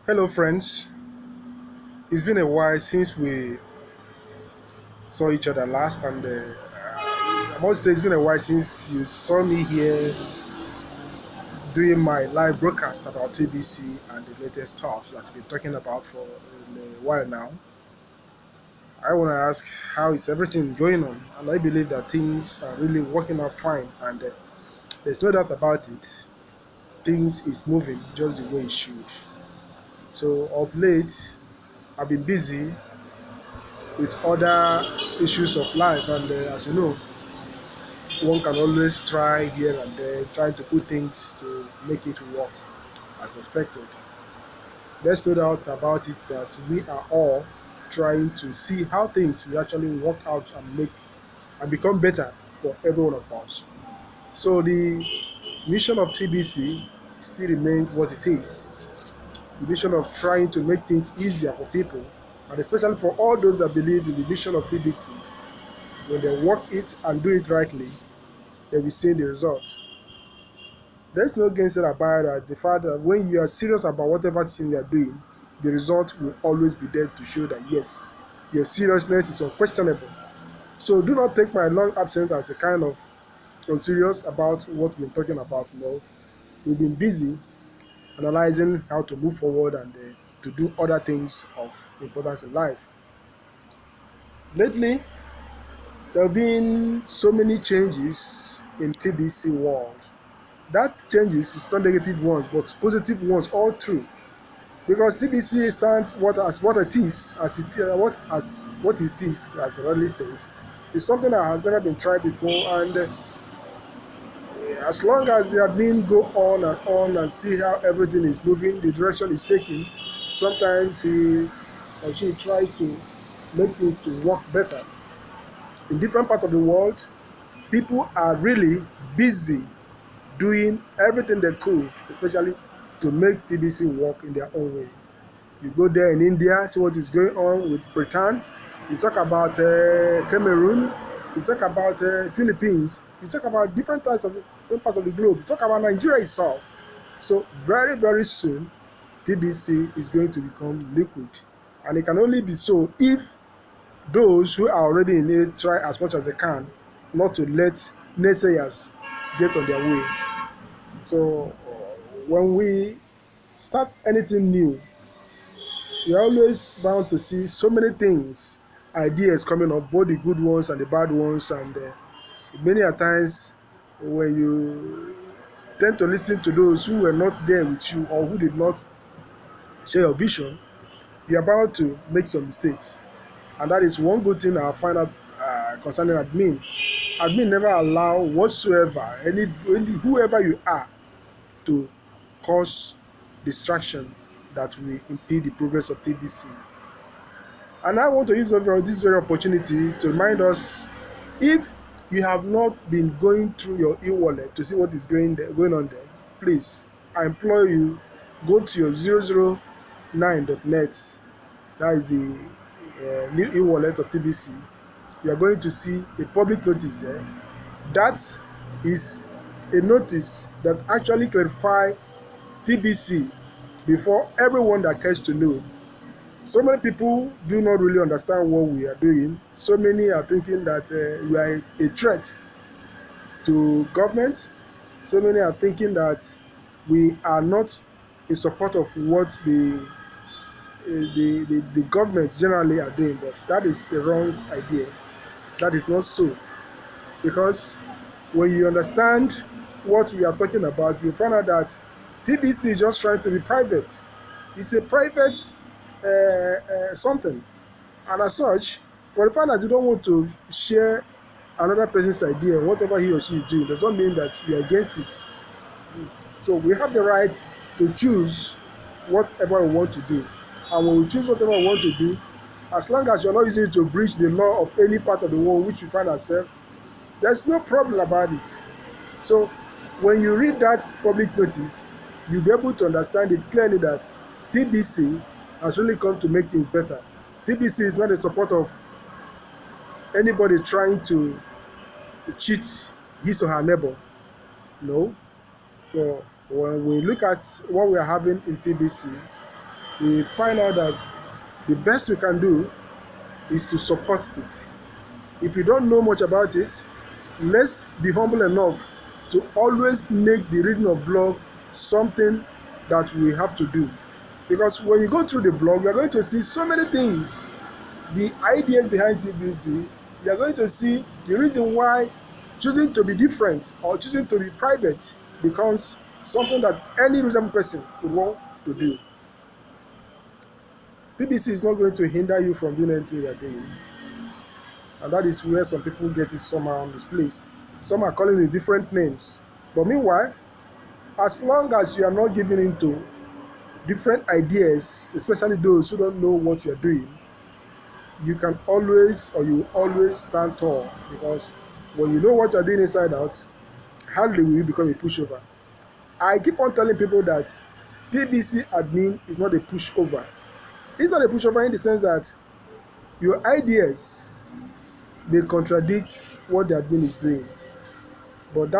Hello, friends. It's been a while since we saw each other last, and I must say it's been a while since you saw me here doing my live broadcast about TBC and the latest stuff that we've been talking about for a while now. I want to ask how is everything going on, and I believe that things are really working out fine, and there's no doubt about it. Things is moving just the way it should. So of late, I've been busy with other issues of life, and as you know, one can always try here and there, trying to put things to make it work as expected. There's no doubt about it that we are all trying to see how things will actually work out and make and become better for every one of us. So the mission of TBC still remains what it is. The mission of trying to make things easier for people, and especially for all those that believe in the mission of TBC. When they work it and do it rightly, they will see the result. There's no gainsay about that. The fact that when you are serious about whatever thing you are doing, the result will always be there to show that yes, your seriousness is unquestionable. So do not take my long absence as a kind of unserious about what we're talking about. No, we've been busy analyzing how to move forward and to do other things of importance in life. Lately, there have been so many changes in TBC world. That changes is not negative ones, but positive ones all through. Because TBC stands what it is, what it is, as I already said. It's something that has never been tried before, and as long as the admin go on and see how everything is moving, the direction is taking, sometimes he or she tries to make things to work better. In different parts of the world, people are really busy doing everything they could, especially to make TBC work in their own way. You go there in India, see what is going on with Britain. You talk about Cameroon. You talk about Philippines. You talk about different parts of the globe. You talk about Nigeria itself. So very, very soon, TBC is going to become liquid. And it can only be so if those who are already in it try as much as they can not to let naysayers get on their way. So when we start anything new, you're always bound to see so many things, ideas coming up, both the good ones and the bad ones, and many a times when you tend to listen to those who were not there with you or who did not share your vision, you're bound to make some mistakes. And that is one good thing I find out concerning admin. Admin never allow whatsoever whoever you are to cause distraction that will impede the progress of TBC. And I want to use this very opportunity to remind us, if you have not been going through your e-wallet to see what is going on there, please, I implore you, go to your 009.net. That is the new e-wallet of TBC. You are going to see a public notice there. That is a notice that actually clarifies TBC before everyone that cares to know. So many people do not really understand what we are doing. So many are thinking that we are a threat to government. So many are thinking that we are not in support of what the government generally are doing. But that is a wrong idea. That is not so. Because when you understand what we are talking about, you find out that TBC is just trying to be private. It's a private something. And as such, for the fact that you don't want to share another person's idea, whatever he or she is doing, does not mean that you are against it. So we have the right to choose whatever we want to do. And when we choose whatever we want to do, as long as you're not using it to breach the law of any part of the world which we find ourselves, there's no problem about it. So when you read that public notice, you'll be able to understand it clearly that TBC has really come to make things better. TBC is not in support of anybody trying to cheat his or her neighbor. No. So when we look at what we are having in TBC, we find out that the best we can do is to support it. If you don't know much about it, let's be humble enough to always make the reading of blog something that we have to do. Because when you go through the blog, you are going to see so many things, the ideas behind TBC. You are going to see the reason why choosing to be different or choosing to be private becomes something that any reasonable person would want to do. TBC is not going to hinder you from doing anything you are doing. And that is where some people get it somehow misplaced. Some are calling it different names. But meanwhile, as long as you are not giving into different ideas, especially those who don't know what you are doing, you can always, or you will always stand tall. Because when you know what you are doing inside out, hardly will you become a pushover. I keep on telling people that TBC admin is not a pushover. It's not a pushover in the sense that your ideas may contradict what the admin is doing. But that